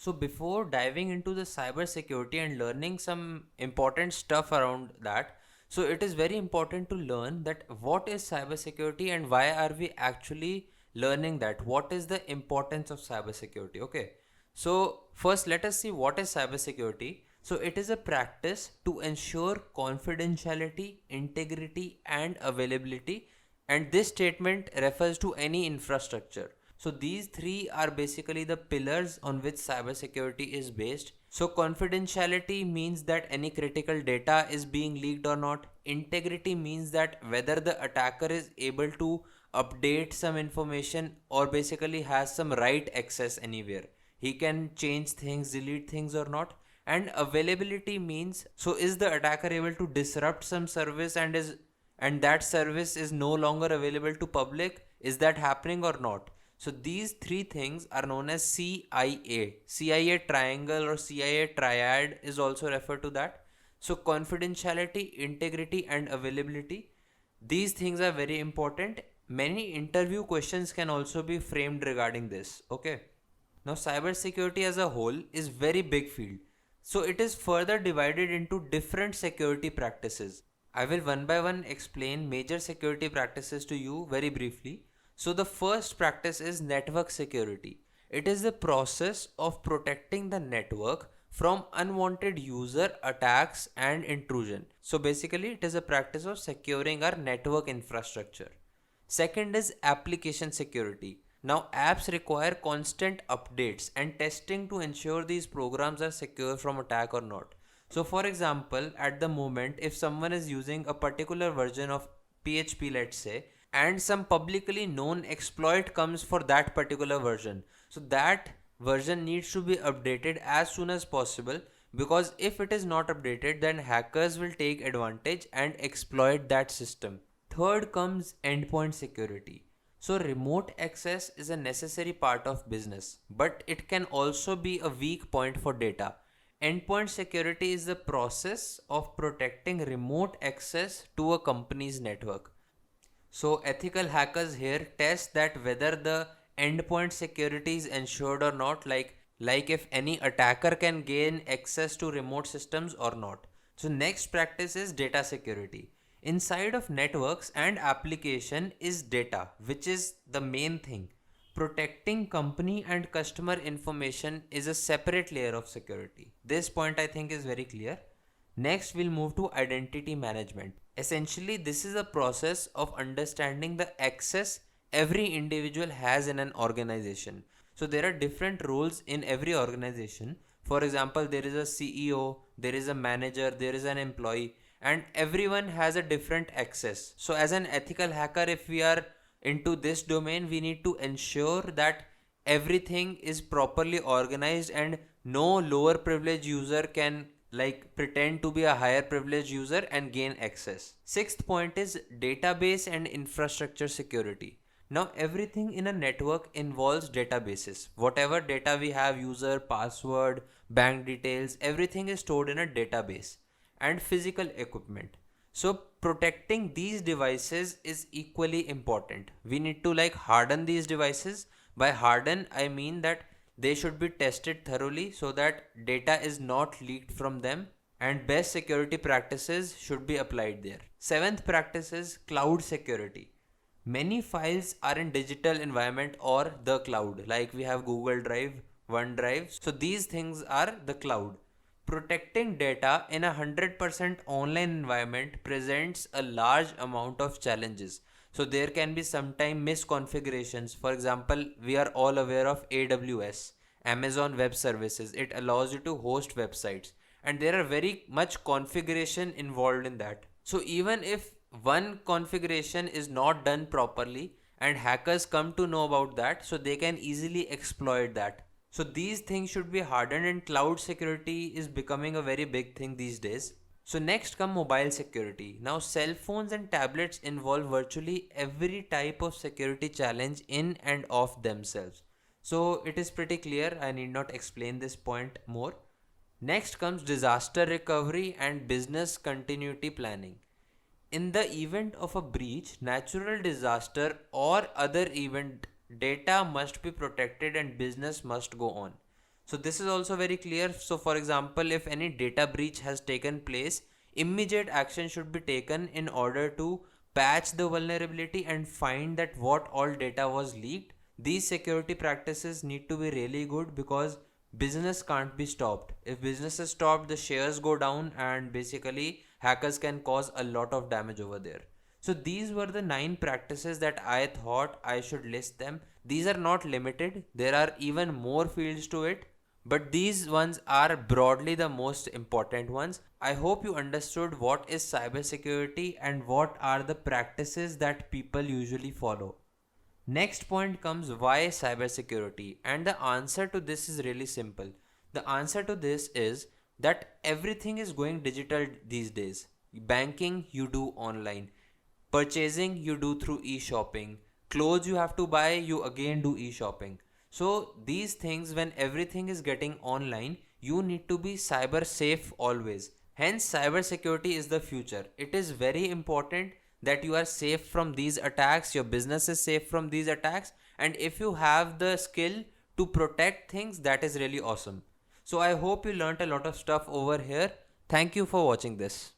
So before diving into the cybersecurity and learning some important stuff around that, so it is very important to learn that what is cybersecurity and why are we actually learning that? What is the importance of cybersecurity? Okay. So first let us see what is cybersecurity. So it is a practice to ensure confidentiality, integrity and availability, and this statement refers to any infrastructure. So these three are basically the pillars on which cybersecurity is based. So confidentiality means that any critical data is being leaked or not. Integrity means that whether the attacker is able to update some information or basically has some write access anywhere. He can change things, delete things or not. And availability means, so is the attacker able to disrupt some service and that service is no longer available to public? Is that happening or not? So these three things are known as CIA. CIA triangle or CIA triad is also referred to that. So confidentiality, integrity and availability. These things are very important. Many interview questions can also be framed regarding this. Okay. Now cybersecurity as a whole is very big field. So it is further divided into different security practices. I will one by one explain major security practices to you very briefly. So the first practice is network security. It is the process of protecting the network from unwanted user attacks and intrusion. So basically it is a practice of securing our network infrastructure. Second is application security. Now, apps require constant updates and testing to ensure these programs are secure from attack or not. So, for example, at the moment, if someone is using a particular version of PHP, let's say, and some publicly known exploit comes for that particular version, so that version needs to be updated as soon as possible, because if it is not updated, then hackers will take advantage and exploit that system. Third comes endpoint security. So, remote access is a necessary part of business, but it can also be a weak point for data. Endpoint security is the process of protecting remote access to a company's network. So, ethical hackers here test that whether the endpoint security is ensured or not, like if any attacker can gain access to remote systems or not. So next practice is data security. Inside of networks and application is data, which is the main thing. Protecting company and customer information is a separate layer of security. This point I think is very clear. Next, we'll move to identity management. Essentially, this is a process of understanding the access every individual has in an organization. So, there are different roles in every organization. For example, there is a CEO, there is a manager, there is an employee, and everyone has a different access. So, as an ethical hacker, if we are into this domain, we need to ensure that everything is properly organized and no lower privilege user can pretend to be a higher privileged user and gain access. Sixth point is database and infrastructure security. Now everything in a network involves databases. Whatever data we have, user, password, bank details, everything is stored in a database, and physical equipment. So protecting these devices is equally important. We need to harden these devices. By harden, I mean that they should be tested thoroughly so that data is not leaked from them, and best security practices should be applied there. Seventh practice is cloud security. Many files are in digital environment or the cloud, like we have Google Drive, OneDrive. So these things are the cloud. Protecting data in a 100% online environment presents a large amount of challenges. So there can be sometime misconfigurations. For example, we are all aware of AWS, Amazon Web Services. It allows you to host websites, and there are very much configuration involved in that. So even if one configuration is not done properly and hackers come to know about that, so they can easily exploit that. So these things should be hardened, and cloud security is becoming a very big thing these days. So next come mobile security. Now cell phones and tablets involve virtually every type of security challenge in and of themselves. So it is pretty clear, I need not explain this point more. Next comes disaster recovery and business continuity planning. In the event of a breach, natural disaster or other event, data must be protected and business must go on. So this is also very clear. So for example, if any data breach has taken place, immediate action should be taken in order to patch the vulnerability and find that what all data was leaked. These security practices need to be really good because business can't be stopped. If business is stopped, the shares go down and basically hackers can cause a lot of damage over there. So these were the 9 practices that I thought I should list them. These are not limited. There are even more fields to it, but these ones are broadly the most important ones. I hope you understood what is cybersecurity and what are the practices that people usually follow. Next point comes why cybersecurity, and the answer to this is really simple. The answer to this is that everything is going digital these days. Banking you do online, purchasing you do through e-shopping, clothes you have to buy you again do e-shopping. So these things, when everything is getting online, you need to be cyber safe always. Hence cyber security is the future. It is very important that you are safe from these attacks, your business is safe from these attacks, and if you have the skill to protect things, that is really awesome. So I hope you learned a lot of stuff over here. Thank you for watching this.